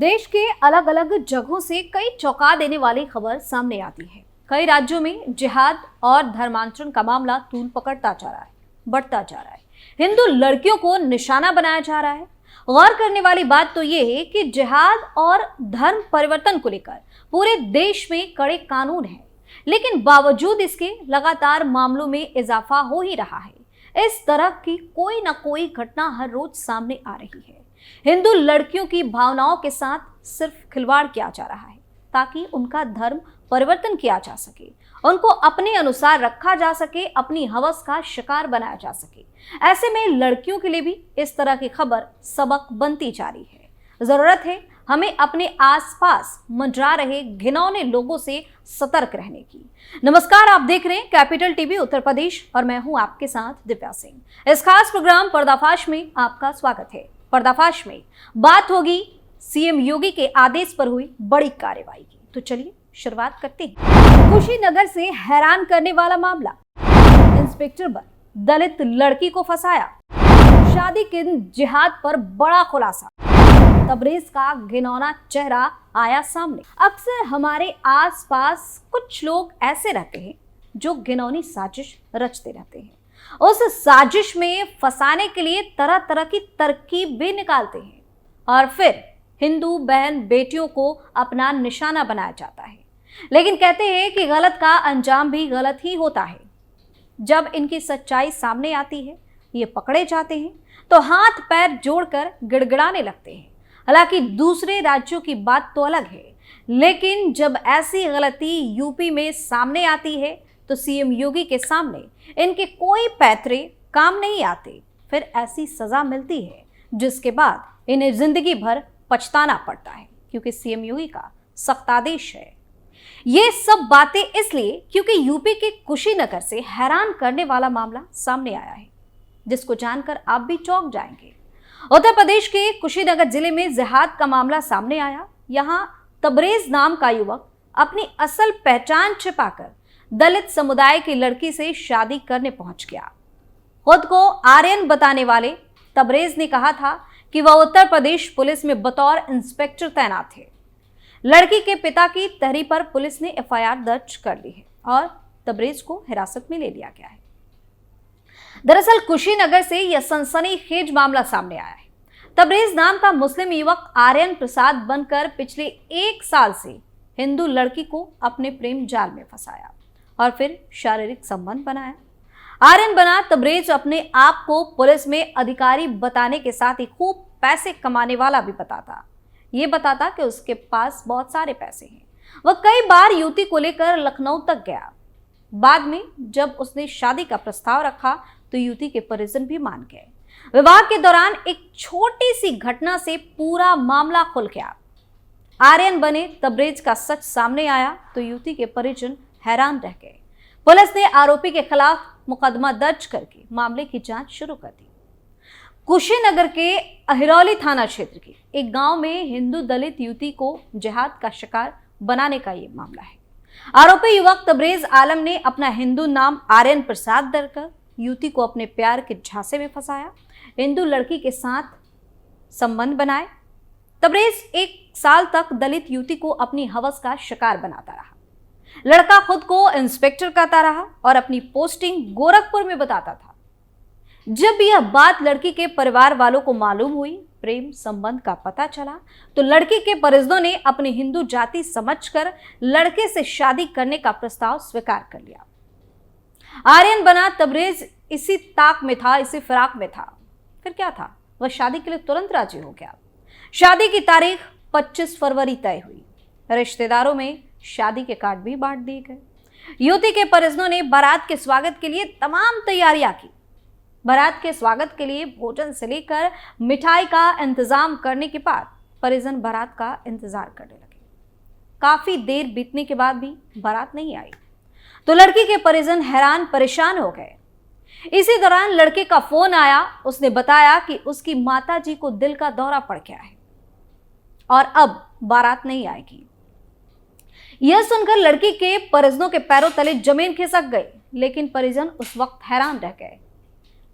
देश के अलग अलग जगहों से कई चौंका देने वाली खबर सामने आती है। कई राज्यों में जिहाद और धर्मांतरण का मामला तूल पकड़ता जा रहा है, बढ़ता जा रहा है। हिंदू लड़कियों को निशाना बनाया जा रहा है। गौर करने वाली बात तो यह है कि जिहाद और धर्म परिवर्तन को लेकर पूरे देश में कड़े कानून हैं, लेकिन बावजूद इसके लगातार मामलों में इजाफा हो ही रहा है। इस तरह की कोई ना कोई घटना हर रोज सामने आ रही है। हिंदू लड़कियों की भावनाओं के साथ सिर्फ खिलवाड़ किया जा रहा है ताकि उनका धर्म परिवर्तन किया जा सके, उनको अपने अनुसार रखा जा सके, अपनी हवस का शिकार बनाया जा सके। ऐसे में लड़कियों के लिए भी इस तरह की खबर सबक बनती जा रही है। जरूरत है हमें अपने आसपास मंडरा रहे घिनौने लोगों से सतर्क रहने की। नमस्कार, आप देख रहे हैं कैपिटल टीवी उत्तर प्रदेश और मैं हूं आपके साथ दिव्या सिंह। इस खास प्रोग्राम पर्दाफाश में आपका स्वागत है। पर्दाफाश में बात होगी सीएम योगी के आदेश पर हुई बड़ी कार्रवाई की। तो चलिए शुरुआत करते हैं। कुशीनगर से हैरान करने वाला मामला, इंस्पेक्टर पर दलित लड़की को फंसाया, शादी के दिन जिहाद पर बड़ा खुलासा, तबरेज का घिनौना चेहरा आया सामने। अक्सर हमारे आसपास कुछ लोग ऐसे रहते हैं जो घिनौनी साजिश रचते रहते हैं। उस साजिश में फंसाने के लिए तरह तरह की तरकीब भी निकालते हैं और फिर हिंदू बहन बेटियों को अपना निशाना बनाया जाता है। लेकिन कहते हैं कि गलत का अंजाम भी गलत ही होता है। जब इनकी सच्चाई सामने आती है, ये पकड़े जाते हैं तो हाथ पैर जोड़कर गिड़गिड़ाने लगते हैं। हालांकि दूसरे राज्यों की बात तो अलग है, लेकिन जब ऐसी गलती यूपी में सामने आती है तो सीएम योगी के सामने इनके कोई पैतरे काम नहीं आते। फिर ऐसी सजा मिलती है जिसके बाद इन्हें जिंदगी भर पछताना पड़ता है, क्योंकि सीएम योगी का सख्त आदेश है। ये सब बातें इसलिए क्योंकि यूपी के कुशीनगर से हैरान करने वाला मामला सामने आया है, जिसको जानकर आप भी चौंक जाएंगे। उत्तर प्रदेश के कुशीनगर जिले में जिहाद का मामला सामने आया। यहाँ तबरेज नाम का युवक अपनी असल पहचान छिपाकर दलित समुदाय की लड़की से शादी करने पहुंच गया। खुद को आर्यन बताने वाले तबरेज ने कहा था कि वह उत्तर प्रदेश पुलिस में बतौर इंस्पेक्टर तैनात थे। लड़की के पिता की तहरीर पर पुलिस ने एफआईआर दर्ज कर ली है और तबरेज को हिरासत में ले लिया गया है। दरअसल कुशीनगर से यह सनसनीखेज मामला सामने आया है। तबरेज नाम का मुस्लिम युवक आर्यन प्रसाद बनकर पिछले 1 साल से हिंदू लड़की को अपने प्रेम जाल में फंसाया और फिर शारीरिक संबंध बनाया। आर्यन बना तबरेज अपने आप को पुलिस में अधिकारी बताने के साथ ही खूब पैसे कमाने वाला भी बताता। ये बताता कि उसके पास बहुत सारे पैसे हैं। वह कई बार युवती को लेकर लखनऊ तक गया। बाद में जब उसने शादी का प्रस्ताव रखा तो युवती के परिजन भी मान गए। विवाह के दौरान एक छोटी सी घटना से पूरा मामला खुल गया। आर्यन बने तबरेज का सच सामने आया तो युवती के परिजन हैरान रह गए। पुलिस ने आरोपी के खिलाफ मुकदमा दर्ज करके मामले की जांच शुरू कर दी। कुशीनगर के अहिरौली थाना क्षेत्र के एक गांव में हिंदू दलित युवती को जिहाद का शिकार बनाने का ये मामला है। आरोपी युवक तबरेज आलम ने अपना हिंदू नाम आर्यन प्रसाद दरकर युवती को अपने प्यार के झांसे में फंसाया, हिंदू लड़की के साथ संबंध बनाए। तबरेज 1 साल तक दलित युवती को अपनी हवस का शिकार बनाता रहा। लड़का खुद को इंस्पेक्टर कहता रहा और अपनी पोस्टिंग गोरखपुर में बताता था। जब यह बात लड़की के परिवार वालों को मालूम हुई, प्रेम संबंध का पता चला, तो लड़की के परिजनों ने अपनी हिंदू जाति समझकर लड़के से शादी करने का प्रस्ताव स्वीकार कर लिया। आर्यन बना तबरेज इसी ताक में था, इसी फिराक में था। फिर क्या था, वह शादी के लिए तुरंत राजी हो गया। शादी की तारीख 25 फरवरी तय हुई। रिश्तेदारों में शादी के कार्ड भी बांट दिए गए। युवती के परिजनों ने बारात के स्वागत के लिए तमाम तैयारियां की। बारात के स्वागत के लिए भोजन से लेकर मिठाई का इंतजाम करने के बाद परिजन बारात का इंतजार करने लगे। काफी देर बीतने के बाद भी बारात नहीं आई तो लड़की के परिजन हैरान परेशान हो गए। इसी दौरान लड़के का फोन आया। उसने बताया कि उसकी माताजी को दिल का दौरा पड़ गया है और अब बारात नहीं आएगी। यह सुनकर लड़की के परिजनों के पैरों तले जमीन खिसक गई, लेकिन परिजन उस वक्त हैरान रह गए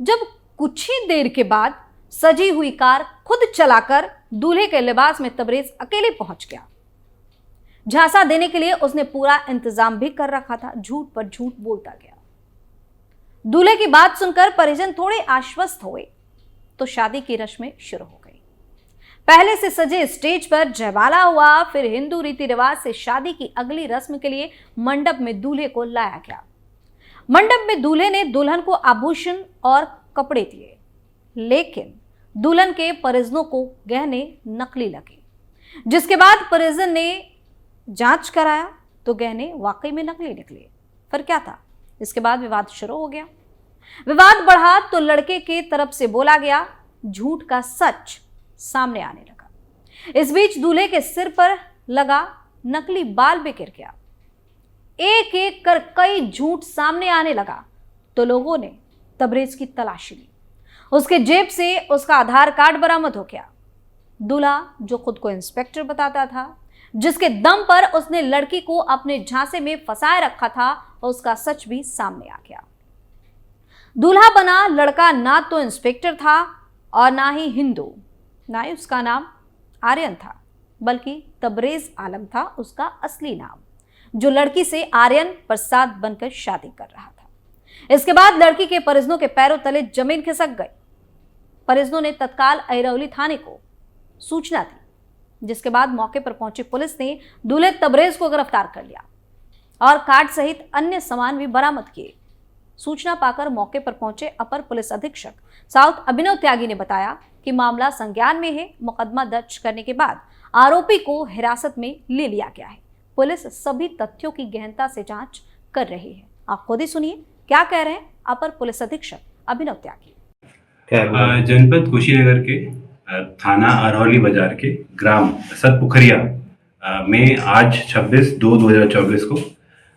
जब कुछ ही देर के बाद सजी हुई कार खुद चलाकर दूल्हे के लिबास में तबरेज अकेले पहुंच गया। झांसा देने के लिए उसने पूरा इंतजाम भी कर रखा था। झूठ पर झूठ बोलता गया। दूल्हे की बात सुनकर परिजन थोड़े आश्वस्त हुए तो शादी की रस्में शुरू हो गई। पहले से सजे स्टेज पर जयमाला हुआ, फिर हिंदू रीति रिवाज से शादी की अगली रस्म के लिए मंडप में दूल्हे को लाया गया। मंडप में दूल्हे ने दुल्हन को आभूषण और कपड़े दिए, लेकिन दुल्हन के परिजनों को गहने नकली लगे। जिसके बाद परिजन ने जांच कराया तो गहने वाकई में नकली निकले। फिर क्या था? इसके बाद विवाद शुरू हो गया। विवाद बढ़ा तो लड़के के तरफ से बोला गया झूठ का सच सामने आने लगा। इस बीच दूल्हे के सिर पर लगा नकली बाल भी गिर गया। एक एक कर कई झूठ सामने आने लगा तो लोगों ने तबरेज की तलाशी ली। उसके जेब से उसका आधार कार्ड बरामद हो गया। दूल्हा जो खुद को इंस्पेक्टर बताता था, जिसके दम पर उसने लड़की को अपने झांसे में फंसाए रखा था, उसका सच भी सामने आ गया। दूल्हा बना लड़का ना तो इंस्पेक्टर था और ना ही हिंदू, ना ही उसका नाम आर्यन था, बल्कि तबरेज आलम था उसका असली नाम, जो लड़की से आर्यन प्रसाद बनकर शादी कर रहा था। इसके बाद लड़की के परिजनों के पैरों तले जमीन खिसक गई। परिजनों ने तत्काल अहिरौली थाने को सूचना दी, जिसके बाद मौके पर पहुंची पुलिस ने दूल्हे तबरेज को गिरफ्तार कर लिया और कार्ड सहित अन्य सामान भी बरामद किए। सूचना पाकर मौके पर पहुंचे अपर पुलिस अधीक्षक साउथ अभिनव त्यागी ने बताया कि मामला संज्ञान में है। मुकदमा दर्ज करने के बाद आरोपी को हिरासत में ले लिया गया है। पुलिस सभी तथ्यों की गहनता से जांच कर रही है। आप खुद ही सुनिए क्या कह रहे हैं अपर पुलिस अधीक्षक अभिनव त्यागी। जनपद कुशीनगर के थाना अरौली बाजार के ग्राम सतपुखरिया में आज 26/2/2024 को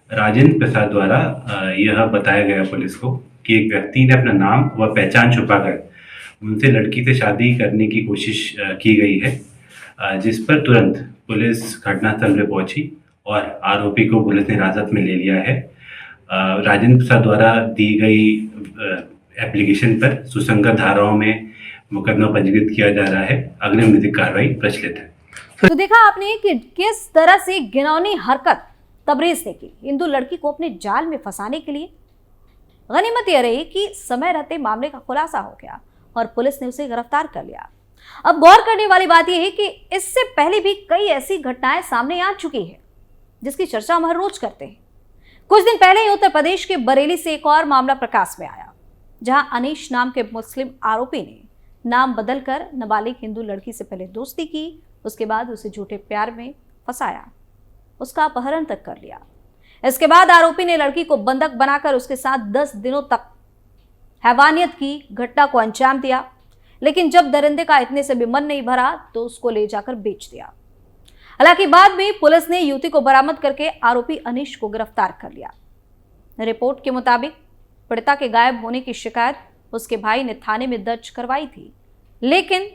राजेंद्र प्रसाद द्वारा यह बताया गया पुलिस को कि एक व्यक्ति ने अपना नाम व पहचान छुपाकर उनसे लड़की से शादी करने की कोशिश की गई है, जिस पर तुरंत पुलिस घटनास्थल पर पहुंची और आरोपी को पुलिस ने हिरासत में ले लिया है। राजेंद्र प्रसाद द्वारा दी गई एप्लीकेशन पर सुसंगत धाराओं में मुकदमा पंजीकृत किया जा रहा है। अग्रिम विधिक कार्रवाई प्रचलित है। तो देखा आपने कि किस तरह से घिनौनी हरकत तबरेज ने की हिंदू लड़की को अपने जाल में फंसाने के लिए। गनीमत यह रही कि समय रहते मामले का खुलासा हो गया और पुलिस ने उसे गिरफ्तार कर लिया। अब गौर करने वाली बात यह है कि इससे पहले भी कई ऐसी घटनाएं सामने आ चुकी है जिसकी चर्चा हम हर रोज करते हैं। कुछ दिन पहले ही उत्तर प्रदेश के बरेली से एक और मामला प्रकाश में आया, जहां अनीश नाम के मुस्लिम आरोपी ने नाम बदलकर नाबालिग हिंदू लड़की से पहले दोस्ती की, उसके बाद उसे झूठे प्यार में फंसाया, उसका अपहरण तक कर लिया। इसके बाद आरोपी ने लड़की को बंधक बनाकर उसके साथ 10 दिनों तक हैवानियत की घटना को अंजाम दिया। लेकिन जब दरिंदे का इतने से भी मन नहीं भरा तो उसको ले जाकर बेच दिया। हालांकि बाद में पुलिस ने युवती को बरामद करके आरोपी अनीश को गिरफ्तार कर लिया। रिपोर्ट के मुताबिक पीड़िता के गायब होने की शिकायत उसके भाई ने थाने में दर्ज करवाई थी, लेकिन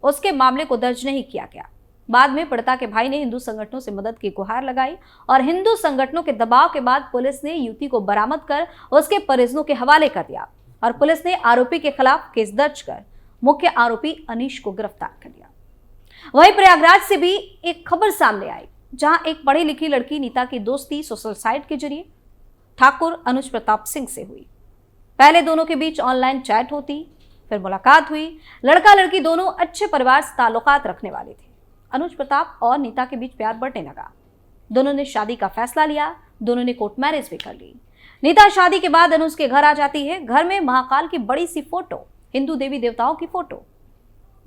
उसके मामले को दर्ज नहीं किया गया। बाद में पीड़िता के भाई ने हिंदू संगठनों से मदद की गुहार लगाई और हिंदू संगठनों के दबाव के बाद पुलिस ने युवती को बरामद कर उसके परिजनों के हवाले कर दिया और पुलिस ने आरोपी के खिलाफ केस दर्ज कर मुख्य आरोपी अनीश को गिरफ्तार कर लिया। वहीं प्रयागराज से भी एक खबर सामने आई, जहां एक पढ़ी लिखी लड़की नीता की दोस्ती सोशल साइट के जरिए ठाकुर अनुज प्रताप सिंह से हुई। पहले दोनों के बीच ऑनलाइन चैट होती, फिर मुलाकात हुई। लड़का लड़की दोनों अच्छे परिवार से ताल्लुकात रखने वाले थे। अनुज प्रताप और नीता के बीच प्यार बढ़ने लगा। दोनों ने शादी का फैसला लिया। दोनों ने कोर्ट मैरिज भी कर ली। नीता शादी के बाद अनुज के घर आ जाती है। घर में महाकाल की बड़ी सी फोटो, हिंदू देवी देवताओं की फोटो,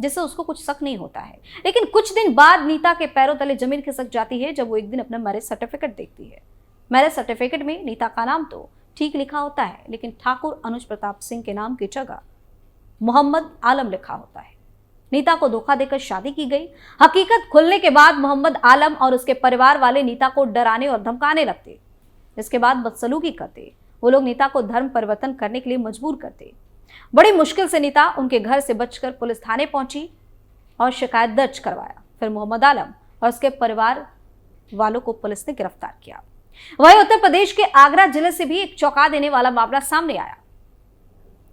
जिससे उसको कुछ शक नहीं होता है। लेकिन कुछ दिन बाद नीता के पैरों तले जमीन खिसक जाती है जब वो एक दिन अपना मैरिज सर्टिफिकेट देखती है। मैरिज सर्टिफिकेट में नीता का नाम तो ठीक लिखा होता है, लेकिन ठाकुर अनुज प्रताप सिंह के नाम की जगह मोहम्मद आलम लिखा होता है। नीता को धोखा देकर शादी की गई। हकीकत खुलने के बाद मोहम्मद आलम और उसके परिवार वाले नीता को डराने और धमकाने लगते। इसके बाद बदसलूकी करते। वो लोग नीता को धर्म परिवर्तन करने के लिए मजबूर करते। बड़ी मुश्किल से नीता उनके घर से बचकर पुलिस थाने पहुंची और शिकायत दर्ज करवाया। फिर मोहम्मद आलम और उसके परिवार वालों को पुलिस ने गिरफ्तार किया। वहीं उत्तर प्रदेश के आगरा जिले से भी एक चौंका देने वाला मामला सामने आया।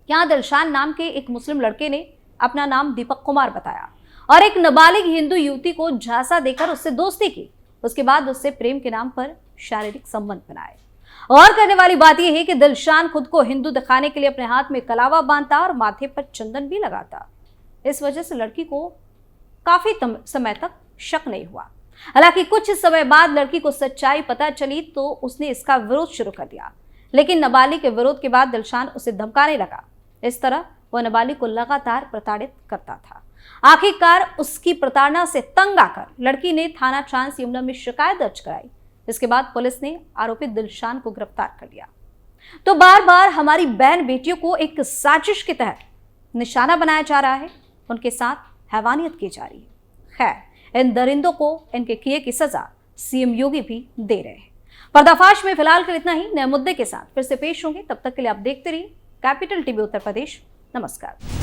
यहां दिलशान नाम के एक मुस्लिम लड़के ने अपना नाम दीपक कुमार बताया और एक नाबालिग हिंदू युवती को झांसा देकर उससे दोस्ती की। उसके बाद उससे प्रेम के नाम पर शारीरिक संबंध बनाए। और करने वाली बात यह है कि दिलशान खुद को हिंदू दिखाने के लिए अपने हाथ में कलावा बांधता और माथे पर चंदन भी लगाता। इस वजह से लड़की को काफी समय तक शक नहीं हुआ। हालांकि कुछ समय बाद लड़की को सच्चाई पता चली तो उसने इसका विरोध शुरू कर दिया, लेकिन नाबालिग के विरोध के बाद दिलशान उसे धमकाने लगा। इस तरह वह नाबालिग को लगातार प्रताड़ित करता था। आखिरकार उसकी प्रताड़ना से तंग आकर लड़की ने थाना ट्रांस यमुना में शिकायत दर्ज कराई। इसके बाद पुलिस ने आरोपी दिलशान को गिरफ्तार कर लिया। तो बार बार हमारी बहन बेटियों को एक साजिश के तहत निशाना बनाया जा रहा है, उनके साथ हैवानियत की जा रही है। खैर, इन दरिंदों को इनके किए की सजा सीएम योगी भी दे रहे हैं। पर्दाफाश में फिलहाल कर इतना ही। नए मुद्दे के साथ फिर से पेश होंगे, तब तक के लिए आप देखते रहिए कैपिटल टीवी उत्तर प्रदेश। नमस्कार।